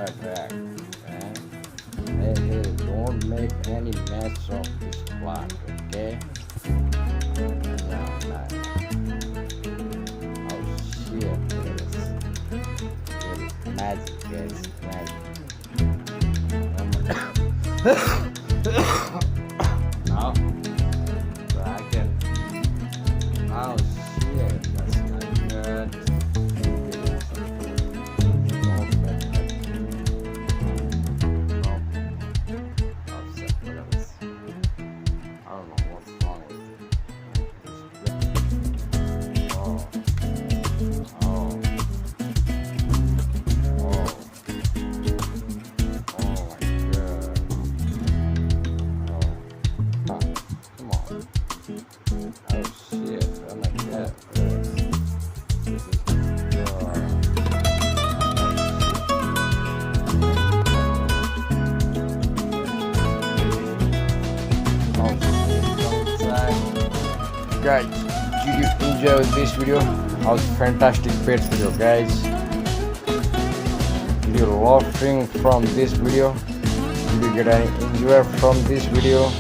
right back. Okay? Hey, don't make any mess of this plot, okay? No, no. Oh shit, it is magic, guys, magic. Oh, so I can. Oh shit, that's not good. I don't know what's wrong with it. Oh, oh, oh, oh my god. Oh, huh. Come on. Oh shit, oh my god. This is, oh shit, outside. Guys, did you enjoy this video? It was fantastic pets video, guys. Did you laughing from this video? Did you get any enjoy from this video?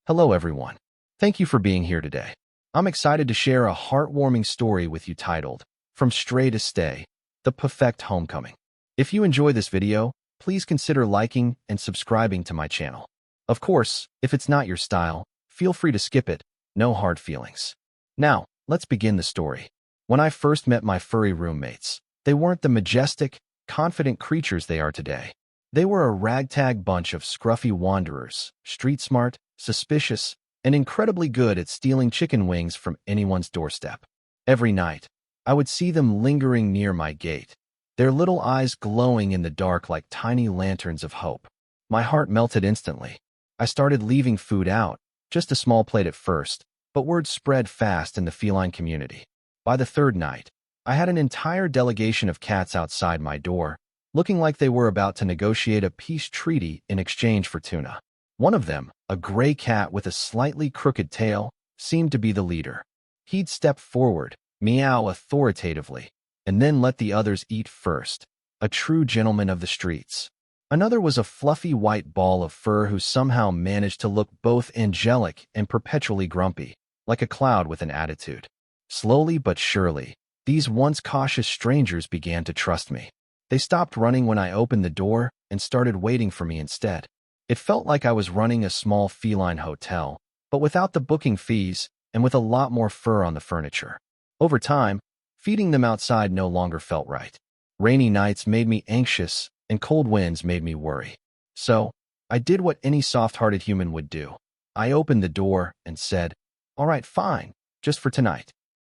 Hello everyone. Thank you for being here today. I'm excited to share a heartwarming story with you titled, From Stray to Stay, The Perfect Homecoming. If you enjoy this video, please consider liking and subscribing to my channel. Of course, if it's not your style, feel free to skip it, no hard feelings. Now, let's begin the story. When I first met my furry roommates, they weren't the majestic, confident creatures they are today. They were a ragtag bunch of scruffy wanderers, street smart, suspicious, and incredibly good at stealing chicken wings from anyone's doorstep. Every night, I would see them lingering near my gate, their little eyes glowing in the dark like tiny lanterns of hope. My heart melted instantly. I started leaving food out, just a small plate at first, but word spread fast in the feline community. By the third night, I had an entire delegation of cats outside my door, looking like they were about to negotiate a peace treaty in exchange for tuna. One of them, a gray cat with a slightly crooked tail, seemed to be the leader. He'd step forward, meow authoritatively, and then let the others eat first, a true gentleman of the streets. Another was a fluffy white ball of fur who somehow managed to look both angelic and perpetually grumpy, like a cloud with an attitude. Slowly but surely, these once cautious strangers began to trust me. They stopped running when I opened the door and started waiting for me instead. It felt like I was running a small feline hotel, but without the booking fees and with a lot more fur on the furniture. Over time, feeding them outside no longer felt right. Rainy nights made me anxious, and cold winds made me worry. So, I did what any soft-hearted human would do. I opened the door and said, "All right, fine, just for tonight."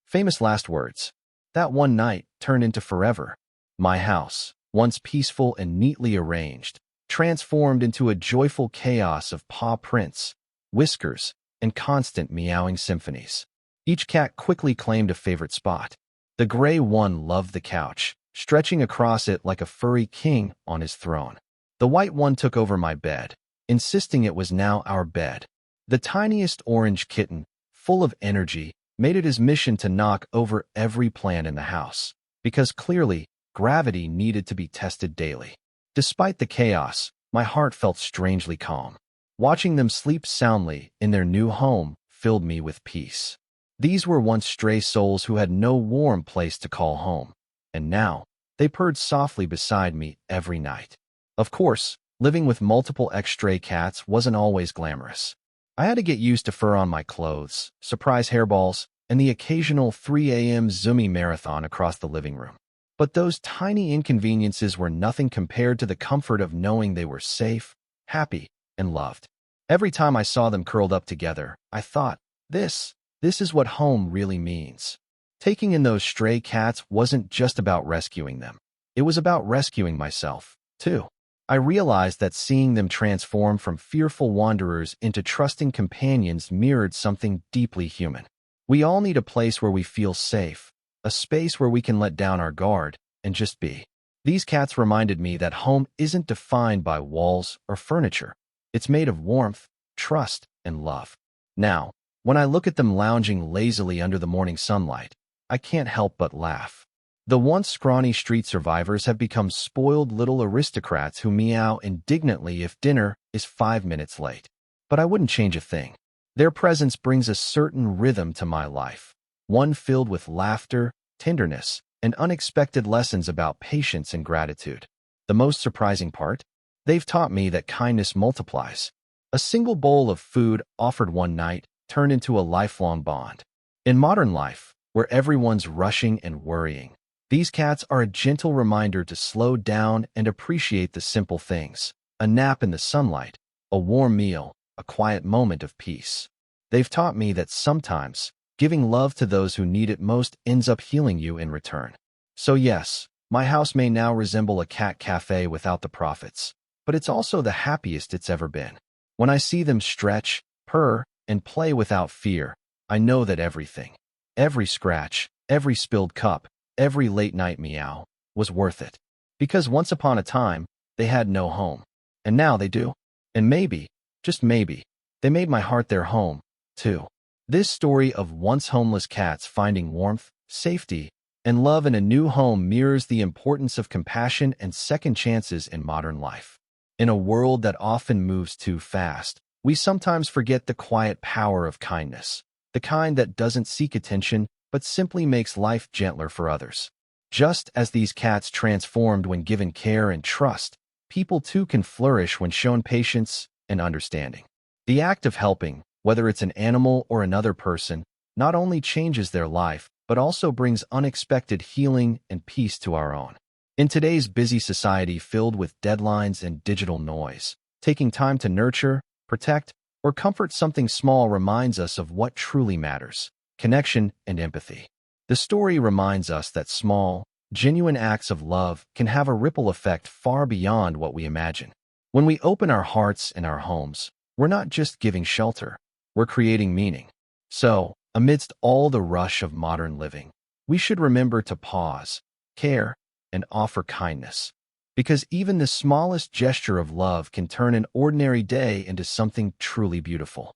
Famous last words. That one night turned into forever. My house, once peaceful and neatly arranged, transformed into a joyful chaos of paw prints, whiskers, and constant meowing symphonies. Each cat quickly claimed a favorite spot. The gray one loved the couch, stretching across it like a furry king on his throne. The white one took over my bed, insisting it was now our bed. The tiniest orange kitten, full of energy, made it his mission to knock over every plant in the house, because clearly, gravity needed to be tested daily. Despite the chaos, my heart felt strangely calm. Watching them sleep soundly in their new home filled me with peace. These were once stray souls who had no warm place to call home, and now they purred softly beside me every night. Of course, living with multiple ex-stray cats wasn't always glamorous. I had to get used to fur on my clothes, surprise hairballs, and the occasional 3 a.m. zoomy marathon across the living room. But those tiny inconveniences were nothing compared to the comfort of knowing they were safe, happy, and loved. Every time I saw them curled up together, I thought, this is what home really means. Taking in those stray cats wasn't just about rescuing them. It was about rescuing myself, too. I realized that seeing them transform from fearful wanderers into trusting companions mirrored something deeply human. We all need a place where we feel safe, a space where we can let down our guard and just be. These cats reminded me that home isn't defined by walls or furniture. It's made of warmth, trust, and love. Now, when I look at them lounging lazily under the morning sunlight, I can't help but laugh. The once scrawny street survivors have become spoiled little aristocrats who meow indignantly if dinner is 5 minutes late. But I wouldn't change a thing. Their presence brings a certain rhythm to my life, one filled with laughter, tenderness, and unexpected lessons about patience and gratitude. The most surprising part? They've taught me that kindness multiplies. A single bowl of food offered one night turned into a lifelong bond. In modern life, where everyone's rushing and worrying, these cats are a gentle reminder to slow down and appreciate the simple things: a nap in the sunlight, a warm meal, a quiet moment of peace. They've taught me that sometimes giving love to those who need it most ends up healing you in return. So yes, my house may now resemble a cat cafe without the profits, but it's also the happiest it's ever been. When I see them stretch, purr, and play without fear, I know that every scratch, every spilled cup, every late-night meow was worth it. Because once upon a time, they had no home. And now they do. And maybe, just maybe, they made my heart their home, too. This story of once homeless cats finding warmth, safety, and love in a new home mirrors the importance of compassion and second chances in modern life. In a world that often moves too fast, we sometimes forget the quiet power of kindness, the kind that doesn't seek attention but simply makes life gentler for others. Just as these cats transformed when given care and trust, people too can flourish when shown patience and understanding. The act of helping, whether it's an animal or another person, not only changes their life, but also brings unexpected healing and peace to our own. In today's busy society filled with deadlines and digital noise, taking time to nurture, protect, or comfort something small reminds us of what truly matters: connection and empathy. The story reminds us that small, genuine acts of love can have a ripple effect far beyond what we imagine. When we open our hearts and our homes, we're not just giving shelter, we're creating meaning. So, amidst all the rush of modern living, we should remember to pause, care, and offer kindness. Because even the smallest gesture of love can turn an ordinary day into something truly beautiful.